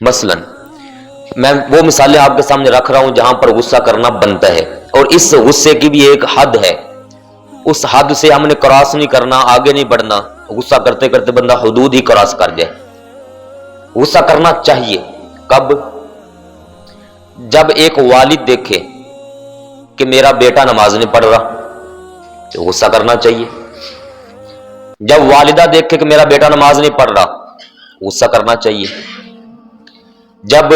मसलन मैं वो मिसालें आपके सामने रख रहा हूं जहां पर गुस्सा करना बनता है, और इस गुस्से की भी एक हद है। उस हद से हमने क्रॉस नहीं करना, आगे नहीं बढ़ना। गुस्सा करते करते बंदा हुदूद ही क्रॉस कर जाए। गुस्सा करना चाहिए कब? जब एक वालिद देखे कि मेरा बेटा नमाज नहीं पढ़ रहा तो गुस्सा करना चाहिए। जब वालिदा देखे कि मेरा बेटा नमाज नहीं पढ़ रहा, गुस्सा करना चाहिए। जब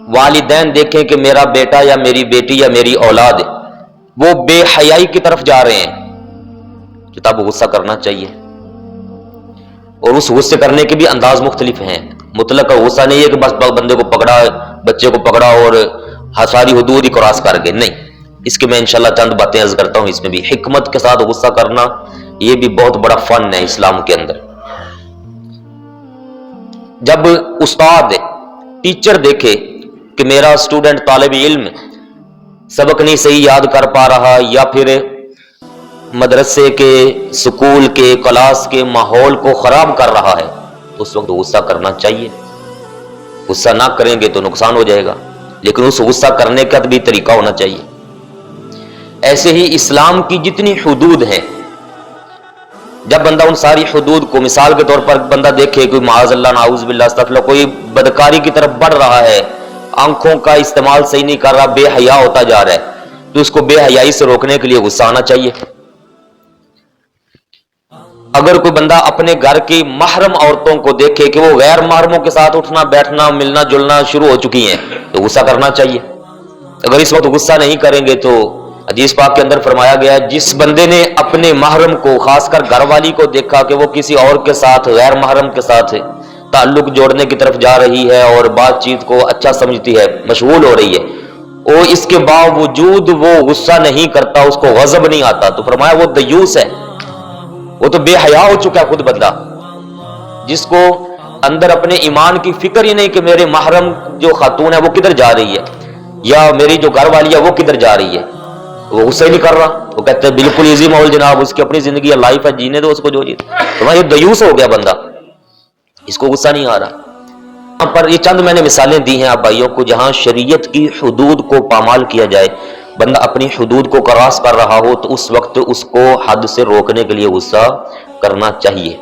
वालिदैन देखें कि मेरा बेटा या मेरी बेटी या मेरी औलाद वो बेहयाई की तरफ जा रहे हैं, तो तब गुस्सा करना चाहिए। और उस गुस्से करने के भी अंदाज मुख्तलिफ हैं। मुतलक गुस्सा नहीं है कि बस बंदे को पकड़ा, बच्चे को पकड़ा और सारी हुदूद ही क्रॉस कर गए, नहीं। इसके मैं इंशाल्लाह चंद बातें अर्ज करता हूं। इसमें भी हिकमत के साथ गुस्सा करना, यह भी बहुत बड़ा फन है इस्लाम के अंदर। जब उस्ताद टीचर देखे कि मेरा स्टूडेंट तालिब इल्म सबक नहीं सही याद कर पा रहा, या फिर मदरसे के, स्कूल के, क्लास के माहौल को खराब कर रहा है, तो उस वक्त गुस्सा करना चाहिए। गुस्सा ना करेंगे तो नुकसान हो जाएगा, लेकिन उस गुस्सा करने का भी तरीका होना चाहिए। ऐसे ही इस्लाम की जितनी हुदूद हैं, जब बंदा उन सारी हुदूद को, मिसाल के तौर पर बंदा देखे कोई माअज़ल्लाह नाऊज़ बिल्लाह अस्तग़फिरुल्लाह कोई बदकारी की तरफ बढ़ रहा है, आंखों का इस्तेमाल सही नहीं कर रहा, बेहया होता जा रहा है, तो उसको बेहयाई से रोकने के लिए गुस्सा आना चाहिए। अगर कोई बंदा अपने घर की महरम औरतों को देखे कि वो गैर महरमों के साथ उठना बैठना मिलना जुलना शुरू हो चुकी हैं, तो गुस्सा करना चाहिए। अगर इस वक्त गुस्सा नहीं करेंगे तो हदीस पाक के अंदर फरमाया गया, जिस बंदे ने अपने महरम को, खासकर घरवाली को देखा कि वो किसी और के साथ, गैर महरम के साथ ताल्लुक जोड़ने की तरफ जा रही है और बातचीत को अच्छा समझती है, मशगूल हो रही है, और इसके बावजूद वो गुस्सा नहीं करता, उसको गज़ब नहीं आता, तो फरमाया वो दयूस है, वो तो बेहया हो चुका है खुद बंदा, जिसको अंदर अपने ईमान की फिक्र ही नहीं कि मेरे महरम जो खातून है वो किधर जा रही है, या मेरी जो घर वाली है वो किधर जा रही है, वो गुस्सा ही नहीं कर रहा। वो कहते हैं बिल्कुल इजी माहौल जनाब, उसकी अपनी जिंदगी है, लाइफ है, जीने दो उसको जो जीते। तो ये दयूस हो गया बंदा, इसको गुस्सा नहीं आ रहा। यहाँ पर ये चंद मैंने मिसालें दी हैं आप भाइयों को, जहां शरीयत की हुदूद को पामाल किया जाए, बंदा अपनी हुदूद को क्रॉस कर रहा हो, तो उस वक्त उसको हद से रोकने के लिए गुस्सा करना चाहिए।